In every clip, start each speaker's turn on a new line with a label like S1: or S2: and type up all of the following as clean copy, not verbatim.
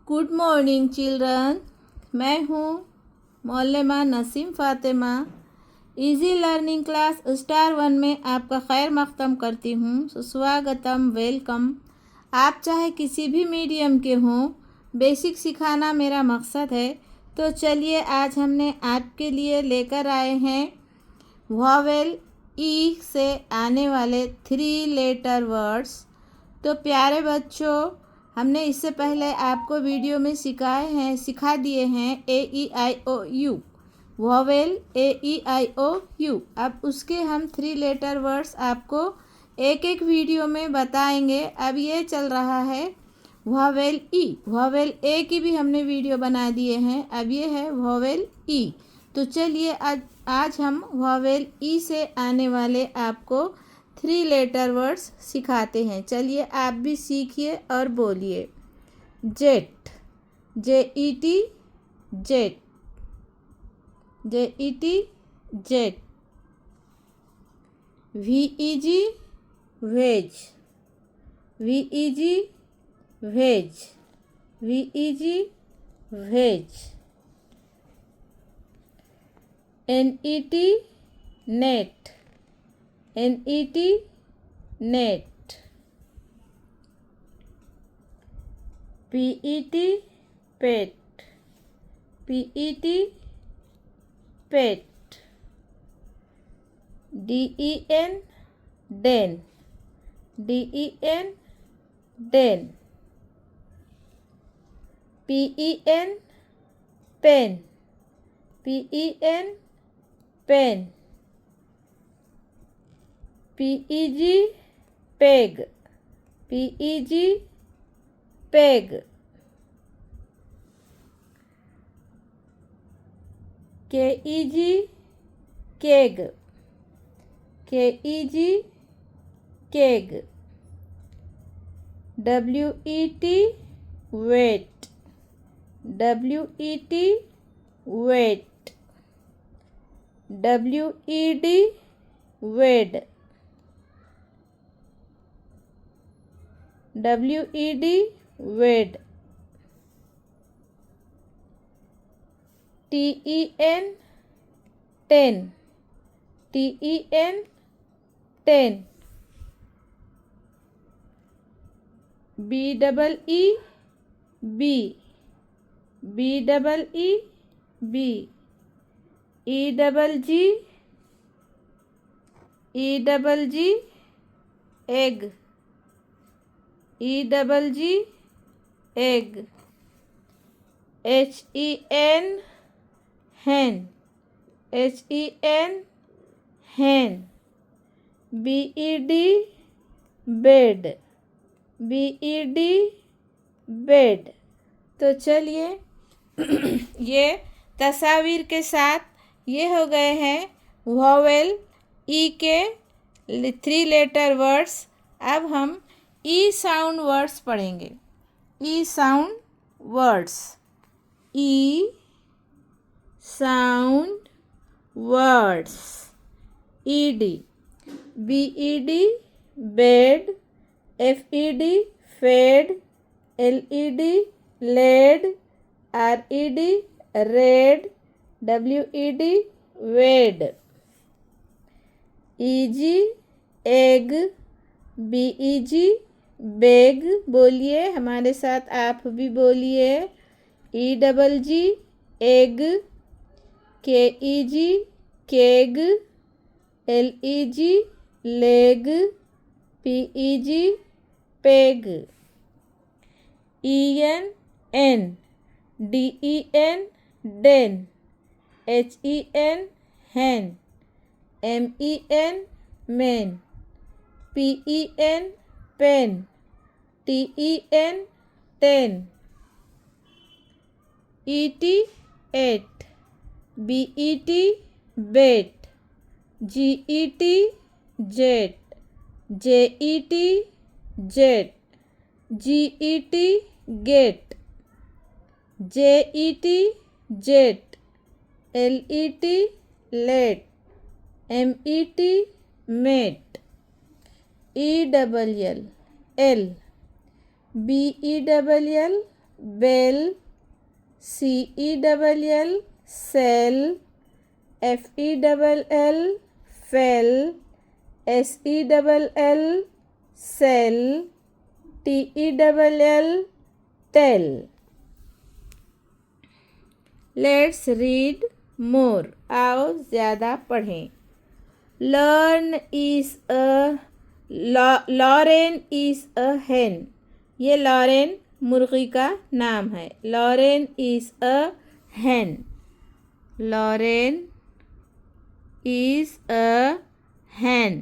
S1: Good morning children. मैं हूँ मौलमा Naseem Fatima. Easy learning class star 1 में आपका खैर मक़दम करती हूँ। सुस्वागतम, वेलकम। आप चाहे किसी भी मीडियम के हों, बेसिक सिखाना मेरा मकसद है। तो चलिए आज हमने आपके लिए लेकर आए हैं वॉवेल ई से आने वाले 3 लेटर वर्ड्स। तो प्यारे बच्चों, हमने इससे पहले आपको वीडियो में सिखा दिए हैं A E I O U, vowel A E I O U. अब उसके हम 3 लेटर वर्ड्स आपको एक एक वीडियो में बताएंगे। अब ये चल रहा है वॉवेल ई। वॉवेल ए की भी हमने वीडियो बना दिए हैं, अब ये है वॉवेल ई। तो चलिए आज हम वॉवेल ई से आने वाले आपको 3 लेटर वर्ड्स सिखाते हैं। चलिए आप भी सीखिए और बोलिए। Jet, JET, jet, JET, jet. VEG, veg, VEG, veg, VEG, veg. NET, net, NET, net. PET, पेट, PET, पेट। DEN, Dane, DEN, Dane. PEN, pen, PEN, pen. PEG, peg, PEG, peg. KEG, keg, KEG, keg. WET, wait, WET, wait. WED, वेड, WED, वेड। TEN, ten, TEN, ten. BEE, B, BEE, B. EGG, EGG, egg, EGG, egg. HEN, hen, HEN, hen। BED, bed, BED, bed. तो चलिए ये तस्वीर के साथ ये हो गए हैं वॉवेल ई के 3 लेटर वर्ड्स। अब हम ई साउंड वर्ड्स पढ़ेंगे। E sound words, E sound words. ED, BED, bed, FED, fed, LED, led, RED, red, WED, wed. EG, eg, BEG, beg. बोलिए हमारे साथ, आप भी बोलिए। EGG, egg, KEG, keg, LEG, leg, PEG, peg. EN, DEN, den, HEN, hen, MEN, men, PEN, pen, TEN, ten। ET, et, BET, bet, GET, jet, JET, jet, GET, get, JET, jet, LET, let, MET, met. ELL, L, BELL, bell, CELL, cell, FELL, fell, SELL, sell, TELL, tell. Let's read more. आओ ज़्यादा पढ़ें। Learn is a Lauren is a hen। ये Lauren मुर्गी का नाम है। Lauren is a hen। Lauren is a hen।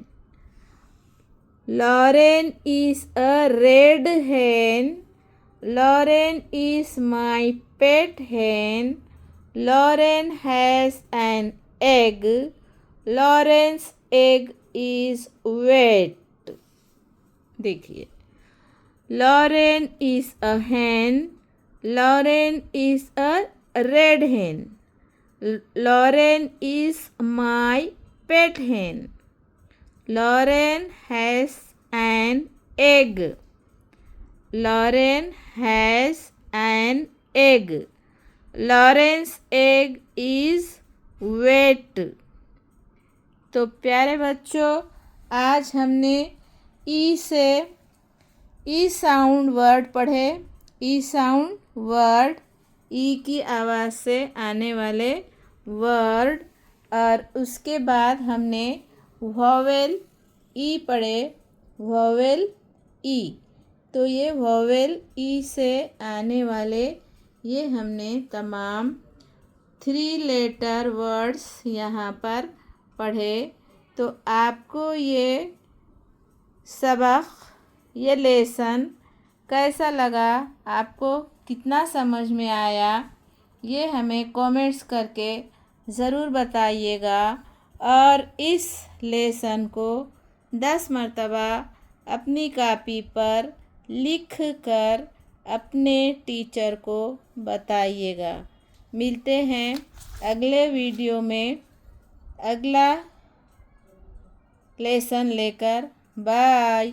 S1: Lauren is a red hen। Lauren is my pet hen। Lauren has an egg। Lauren's egg is wet। देखिए, Lauren is a hen। Lauren is a red hen। Lauren is my pet hen। Lauren has an egg। Lauren has an egg। Lauren's egg is wet। तो प्यारे बच्चों, आज हमने ई से ई sound word पढ़े। ई sound word, ई की आवाज़ से आने वाले वर्ड, और उसके बाद हमने वॉवेल ई पढ़े। वॉवेल ई, तो ये वॉवेल ई से आने वाले ये हमने तमाम 3 लेटर वर्ड्स यहाँ पर पढ़े। तो आपको ये सबक, ये लेसन कैसा लगा, आपको कितना समझ में आया, ये हमें कमेंट्स करके ज़रूर बताइएगा। और इस लेसन को 10 मरतबा अपनी कापी पर लिख कर अपने टीचर को बताइएगा। मिलते हैं अगले वीडियो में अगला लेसन लेकर। बाय।